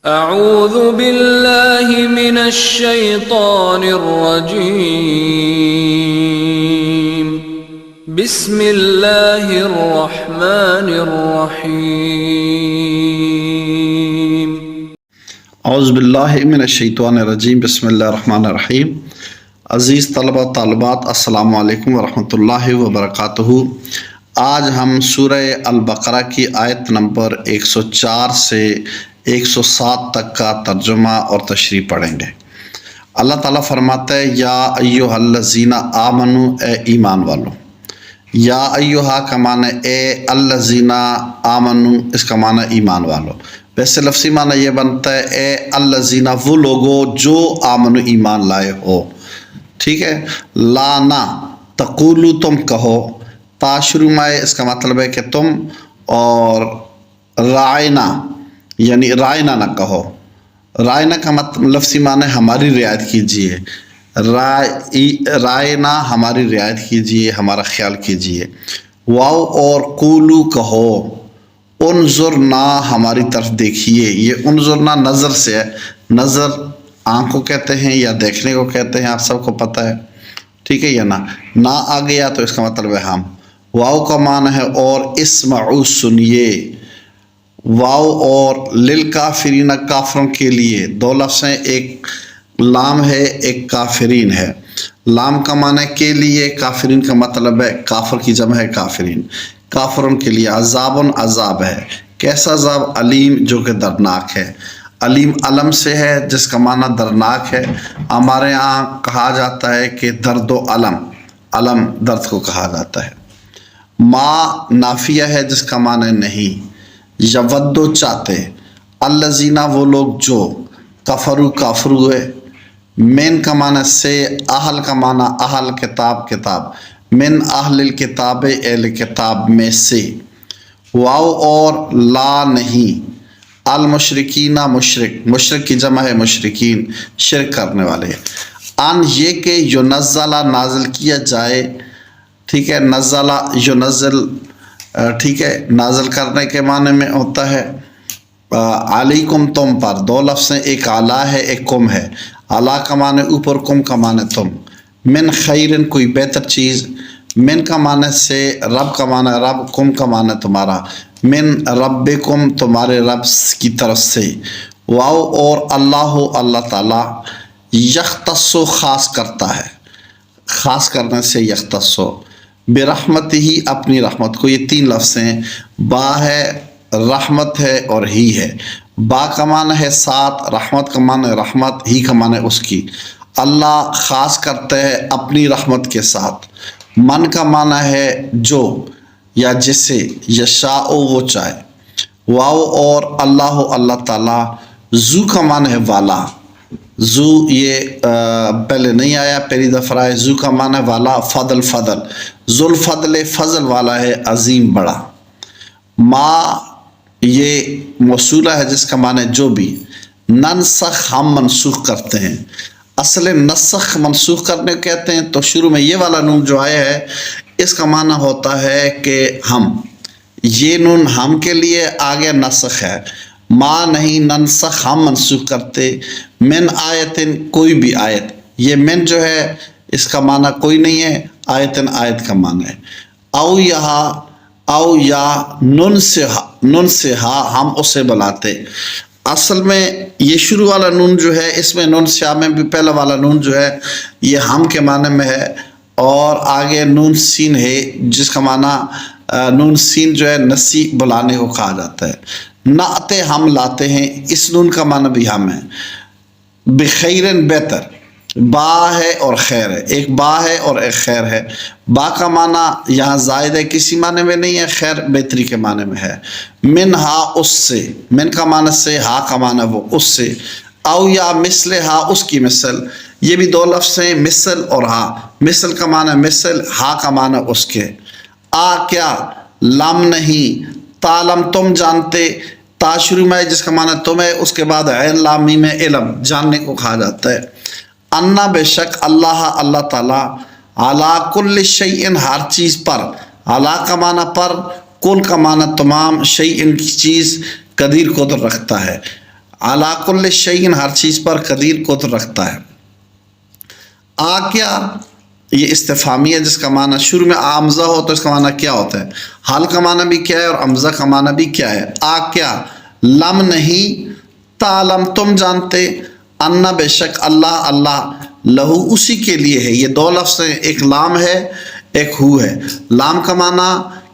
اعوذ باللہ من الشیطان الرجیم بسم اللہ الرحمن الرحیم اعوذ باللہ من الشیطان الرجیم بسم اللہ الرحمن الرحیم۔ عزیز طلبہ و طالبات، السلام علیکم ورحمۃ اللہ وبرکاتہ۔ آج ہم سورہ البقرہ کی آیت نمبر 104 سے 107 تک کا ترجمہ اور تشریح پڑھیں گے۔ اللہ تعالیٰ فرماتا ہے یا ایھا الذین آمنو، اے ایمان والو۔ یا ایھا کا معنی اے، الذین آمنو اس کا معنی ایمان والو۔ ویسے لفظی معنی یہ بنتا ہے اے الذین وہ لوگو جو آمنو ایمان لائے ہو، ٹھیک ہے۔ لا نہ، تقولو تم کہو، تا شروع میں اس کا مطلب ہے کہ تم، اور رائنا یعنی رائنا نہ کہو۔ رائنا کا مطلب لفظی معنی ہماری رعایت کیجئے، رائنا ہماری رعایت کیجئے، ہمارا خیال کیجئے۔ واو اور قولو کہو، انظرنا ہماری طرف دیکھیے۔ یہ انظرنا نظر سے ہے، نظر آنکھ کو کہتے ہیں یا دیکھنے کو کہتے ہیں، آپ سب کو پتہ ہے، ٹھیک ہے یا نہ آ گیا تو اس کا مطلب ہے ہم۔ واو کا معنی ہے اور، اسمعوا سنیے۔ واو اور للکافرین کافروں کے لیے، دو لفظ ہیں، ایک لام ہے ایک کافرین ہے۔ لام کا معنی کے لیے، کافرین کا مطلب ہے کافر کی جمع ہے کافرین، کافروں کے لیے۔ عذاب عذاب ہے، کیسا عذاب؟ علیم جو کہ دردناک ہے۔ علیم علم سے ہے جس کا معنی دردناک ہے۔ ہمارے ہاں کہا جاتا ہے کہ درد و علم، علم درد کو کہا جاتا ہے۔ ما نافیہ ہے جس کا معنی نہیں۔ یودو چاہتے، الذین وہ لوگ جو، کفروا کافر ہوئے۔ من کا معنی سے، اہل کا معنی اہل کتاب کتاب، من اہل الکتاب اہل کتاب میں سے۔ واو اور لا نہیں، المشرکین مشرک، مشرک کی جمع ہے مشرکین، شرک کرنے والے۔ ان یہ کہ ینزل نازل کیا جائے، ٹھیک ہے، نزل ینزل، ٹھیک ہے، نازل کرنے کے معنی میں ہوتا ہے علیکم تم پر، دو لفظ ہیں، ایک اعلیٰ ہے ایک کم ہے۔ اعلیٰ کا معنی اوپر، کم کا معنی تم۔ من خیرن کوئی بہتر چیز، من کا معنی سے، رب کا معنی رب، کم کا معنی تمہارا، من ربکم تمہارے رب کی طرف سے۔ واو اور اللہ اللہ تعالیٰ، یختص خاص کرتا ہے، خاص کرنے سے یختص، برحمت ہی اپنی رحمت کو۔ یہ تین لفظ ہیں، با ہے، رحمت ہے اور ہی ہے۔ با کا معنی ہے ساتھ، رحمت کا معنی رحمت، ہی کا معنی اس کی۔ اللہ خاص کرتا ہے اپنی رحمت کے ساتھ۔ من کا معنی ہے جو یا جسے، یشاء وہ چاہے۔ واو اور اللہ اللہ تعالیٰ، ذو کا معنی ہے والا۔ ذو یہ پہلے نہیں آیا، پہلی دفعہ ہے۔ ذو کا معنی والا، فضل فضل، ذو الفضل فضل والا ہے، عظیم بڑا۔ ما یہ موصولہ ہے جس کا معنی جو بھی۔ ننسخ ہم منسوخ کرتے ہیں، اصل نسخ منسوخ کرنے کہتے ہیں، تو شروع میں یہ والا نون جو آیا ہے اس کا معنی ہوتا ہے کہ ہم، یہ نون ہم کے لیے آگے نسخ ہے۔ ما نہیں، ننسخ ہم منسوخ کرتے، من آیتن کوئی بھی آیت، یہ من جو ہے اس کا معنی کوئی نہیں ہے، آیتن آیت کا معنی ہے۔ او یہاں، او یا نن سے ہم اسے بلاتے۔ اصل میں یہ شروع والا نون جو ہے اس میں نون سیاہ میں بھی پہلا والا نون جو ہے یہ ہم کے معنی میں ہے، اور آگے نون سین ہے جس کا معنی نون سین جو ہے نسی بلانے کو کہا جاتا ہے۔ نعتے ہم لاتے ہیں، اس نون کا معنی بھی ہم ہے۔ بخیرن بہتر، با ہے اور خیر ہے، ایک با ہے اور ایک خیر ہے۔ با کا معنی یہاں زائد ہے، کسی معنی میں نہیں ہے، خیر بہتری کے معنی میں ہے۔ من ہا اس سے، من کا معنی سے، ہا کا معنی وہ اس سے۔ او یا مثل ہا اس کی مثل، یہ بھی دو لفظ ہیں، مثل اور ہا۔ مثل کا معنی مثل، ہا کا معنی اس کے۔ آ کیا، لم نہیں، تعلم تم جانتے، تا شروع میں جس کا معنی تم ہے، اس کے بعد عین لام میم میں علم جاننے کو کہا جاتا ہے۔ انا بے شک اللہ اللہ تعالیٰ، علی کل شیء ہر چیز پر، علی کا معنی پر، کل کا معنی تمام، شیء کی چیز، قدیر قدر رکھتا ہے۔ علی کل شیء ہر چیز پر قدیر قدرت رکھتا ہے۔ آ کیا یہ استفہامی ہے جس کا معنی شروع میں آمزہ ہو تو اس کا معنی کیا ہوتا ہے، حال کا معنی بھی کیا ہے اور امزہ کا معنی بھی کیا ہے۔ آ کیا، لم نہیں، تعلم تم جانتے، انا بے شک اللہ، اللہ لہو اسی کے لیے ہے۔ یہ دو لفظ ہیں، ایک لام ہے ایک ہو ہے۔ لام کا معنی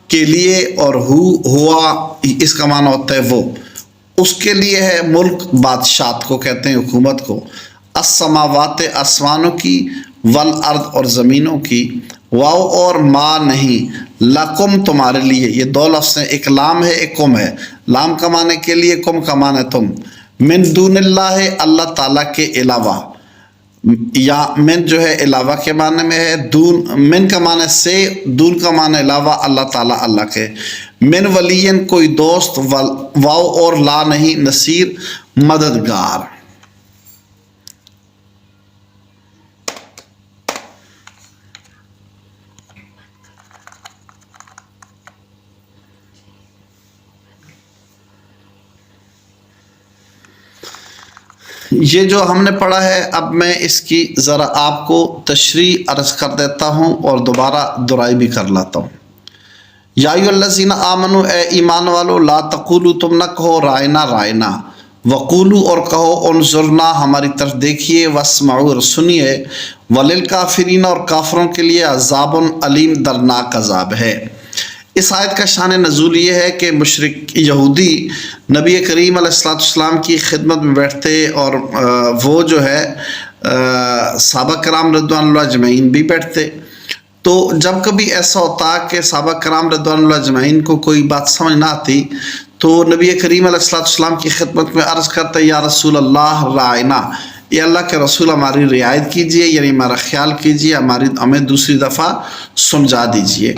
کے لیے اور ہو ہوا اس کا معنی ہوتا ہے وہ، اس کے لیے ہے ملک، بادشاہت کو کہتے ہیں، حکومت کو۔ السماوات آسمانوں کی، والارض اور زمینوں کی، واو اور ما نہیں، لکم تمہارے لیے۔ یہ دو لفظ ہیں، ایک لام ہے ایک کم ہے۔ لام کا معنی کے لیے، کم کا معنی تم۔ من دون اللہ، اللہ تعالیٰ کے علاوہ، یا من جو ہے علاوہ کے معنی میں ہے، دون من کا معنی سے، دون کا معنی علاوہ، اللہ تعالیٰ اللہ کے۔ من ولین کوئی دوست، واو اور لا نہیں، نصیر مددگار۔ یہ جو ہم نے پڑھا ہے، اب میں اس کی ذرا آپ کو تشریح عرض کر دیتا ہوں اور دوبارہ دہرائی بھی کر لاتا ہوں۔ یا ایھا الذین آمنوا، اے ایمان والو، لا تقولوا تم نہ کہو رائنا رائنا، وقولوا اور کہو انظرنا ہماری طرف دیکھیے، واسمعوا اور سنیے، وللکافرین اور کافروں کے لیے عذاب علیم دردناک عذاب ہے۔ اس آیت کا شان نزول یہ ہے کہ مشرک یہودی نبی کریم علیہ السلام کی خدمت میں بیٹھتے اور وہ جو ہے صحابہ کرام رضوان اللہ اجمعین بھی بیٹھتے۔ تو جب کبھی ایسا ہوتا کہ صحابہ کرام رضوان اللہ اجمعین کو کوئی بات سمجھ نہ آتی تو نبی کریم علیہ السلام کی خدمت میں عرض کرتے، یا رسول اللہ رائنا، یہ اللہ کے رسول ہماری رعایت کیجئے، یعنی ہمارا خیال کیجئے، ہمیں دوسری دفعہ سمجھا دیجئے۔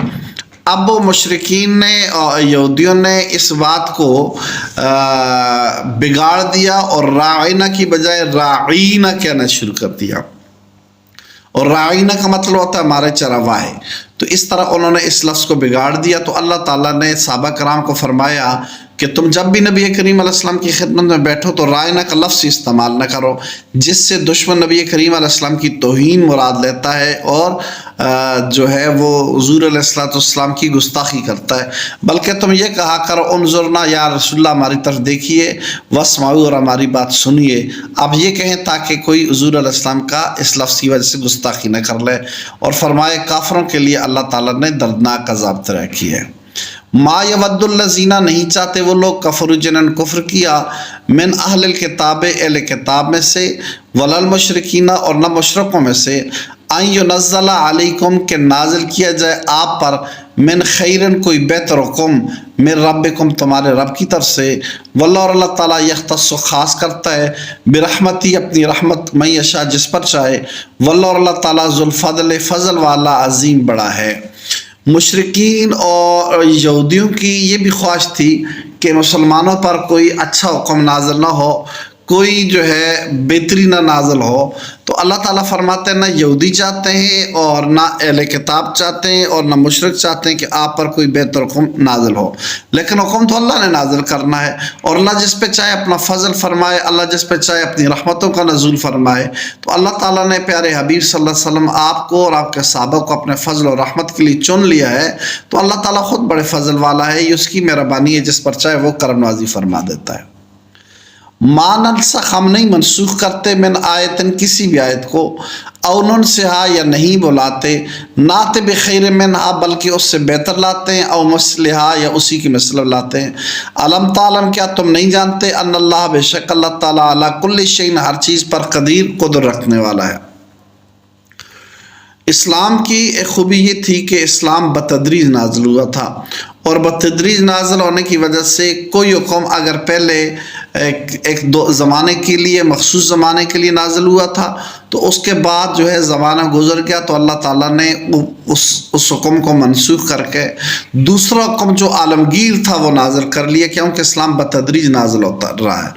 اب وہ مشرکین نے اور یہودیوں نے اس بات کو بگاڑ دیا اور راعینہ کی بجائے راعینہ کہنا شروع کر دیا، اور راعینہ کا مطلب ہوتا ہے ہمارے چرواہے۔ تو اس طرح انہوں نے اس لفظ کو بگاڑ دیا، تو اللہ تعالیٰ نے صحابہ کرام کو فرمایا کہ تم جب بھی نبی کریم علیہ السلام کی خدمت میں بیٹھو تو رائنہ کا لفظ استعمال نہ کرو، جس سے دشمن نبی کریم علیہ السلام کی توہین مراد لیتا ہے اور جو ہے وہ حضور علیہ السلام کی گستاخی کرتا ہے، بلکہ تم یہ کہا کرو انظرنا، یا رسول اللہ ہماری طرف دیکھیے، واسمعوا اور ہماری بات سنیے۔ اب یہ کہیں تاکہ کوئی حضور علیہ السلام کا اس لفظ کی وجہ سے گستاخی نہ کر لے، اور فرمائے کافروں کے لیے اللہ تعالیٰ نے دردناک عذاب طے کی ہے۔ ما یود الذین، نہیں چاہتے وہ لوگ، کفروا جنہوں نے کفر کیا، من اہل الکتاب، اہل کتاب میں سے، ولا المشرکین اور نہ مشرکوں میں سے، ان ینزل علیکم کہ نازل کیا جائے آپ پر، من خیرن کوئی بہتر حکم، من ربکم تمہارے رب کی طرف سے، واللہ اور اللہ تعالیٰ یختص خاص کرتا ہے، برحمتی اپنی رحمت، من یشاء جس پر چاہے، واللہ اور اللہ تعالیٰ ذو الفضل فضل والا عظیم بڑا ہے۔ مشرکین اور یہودیوں کی یہ بھی خواہش تھی کہ مسلمانوں پر کوئی اچھا حکم نازل نہ ہو، کوئی جو ہے بہتری نہ نازل ہو، تو اللہ تعالیٰ فرماتے ہیں نہ یہودی چاہتے ہیں اور نہ اہل کتاب چاہتے ہیں اور نہ مشرک چاہتے ہیں کہ آپ پر کوئی بہتر حکم نازل ہو، لیکن حکم تو اللہ نے نازل کرنا ہے، اور اللہ جس پہ چاہے اپنا فضل فرمائے، اللہ جس پہ چاہے اپنی رحمتوں کا نزول فرمائے۔ تو اللہ تعالیٰ نے پیارے حبیب صلی اللہ علیہ وسلم آپ کو اور آپ کے صحابہ کو اپنے فضل اور رحمت کے لیے چن لیا ہے، تو اللہ تعالیٰ خود بڑے فضل والا ہے، یہ اس کی مہربانی ہے، جس پر چاہے وہ کرم نوازی فرما دیتا ہے۔ ما ننسخ، ہم نہیں منسوخ کرتے، من آیتن کسی بھی آیت کو، او ننسہا یا نہیں بلاتے، نات بخیر منہا بلکہ اس سے بہتر لاتے ہیں، او مثلہا یا اسی کی مثل لاتے ہیں۔ علم تعلم، کیا تم نہیں جانتے، ان اللہ بے شک اللہ تعالیٰ علی کل شیء ہر چیز پر قدیر قدر رکھنے والا ہے۔ اسلام کی ایک خوبی یہ تھی کہ اسلام بتدریج نازل ہوا تھا، اور بتدریج نازل ہونے کی وجہ سے کوئی حکم اگر پہلے ایک دو زمانے کے لیے، مخصوص زمانے کے لیے نازل ہوا تھا، تو اس کے بعد جو ہے زمانہ گزر گیا تو اللہ تعالیٰ نے اس حکم کو منسوخ کر کے دوسرا حکم جو عالمگیر تھا وہ نازل کر لیا، کیونکہ اسلام بتدریج نازل ہوتا رہا ہے۔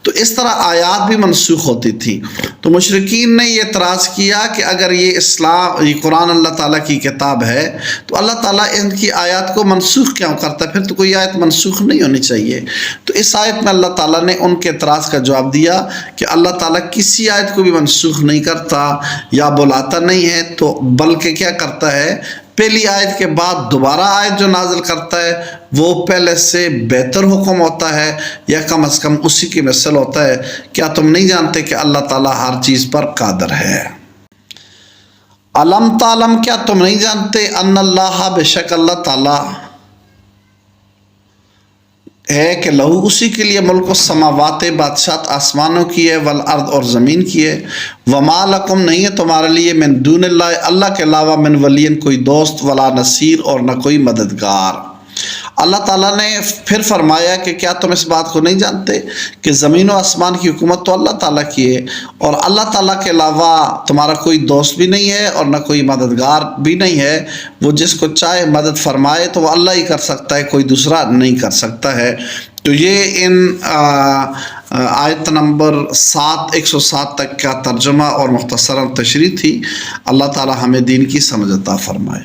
تو اس طرح آیات بھی منسوخ ہوتی تھی، تو مشرکین نے یہ اعتراض کیا کہ اگر یہ قرآن اللہ تعالیٰ کی کتاب ہے تو اللہ تعالیٰ ان کی آیات کو منسوخ کیوں کرتا ہے؟ پھر تو کوئی آیت منسوخ نہیں ہونی چاہیے۔ تو اس آیت میں اللہ تعالیٰ نے ان کے اعتراض کا جواب دیا کہ اللہ تعالیٰ کسی آیت کو بھی منسوخ نہیں کرتا یا بلاتا نہیں ہے، تو بلکہ کیا کرتا ہے، پہلی آیت کے بعد دوبارہ آیت جو نازل کرتا ہے وہ پہلے سے بہتر حکم ہوتا ہے، یا کم از کم اسی کی مثل ہوتا ہے۔ کیا تم نہیں جانتے کہ اللہ تعالیٰ ہر چیز پر قادر ہے؟ علم تعلم، کیا تم نہیں جانتے، ان اللہ، بے شک اللہ تعالیٰ ہے کہ لہو، اسی کے لیے ملک السماوات، بادشاہت آسمانوں کی ہے، والارض، اور زمین کی ہے، وما لکم، نہیں ہے تمہارے لیے، من دون اللہ، اللہ کے علاوہ، من ولی، کوئی دوست، ولا نصیر، اور نہ کوئی مددگار۔ اللہ تعالیٰ نے پھر فرمایا کہ کیا تم اس بات کو نہیں جانتے کہ زمین و آسمان کی حکومت تو اللہ تعالیٰ کی ہے، اور اللہ تعالیٰ کے علاوہ تمہارا کوئی دوست بھی نہیں ہے اور نہ کوئی مددگار بھی نہیں ہے۔ وہ جس کو چاہے مدد فرمائے تو وہ اللہ ہی کر سکتا ہے، کوئی دوسرا نہیں کر سکتا ہے۔ تو یہ ان آیت نمبر 107 تک کا ترجمہ اور مختصراً تشریح تھی۔ اللہ تعالیٰ ہمیں دین کی سمجھ عطا فرمائے۔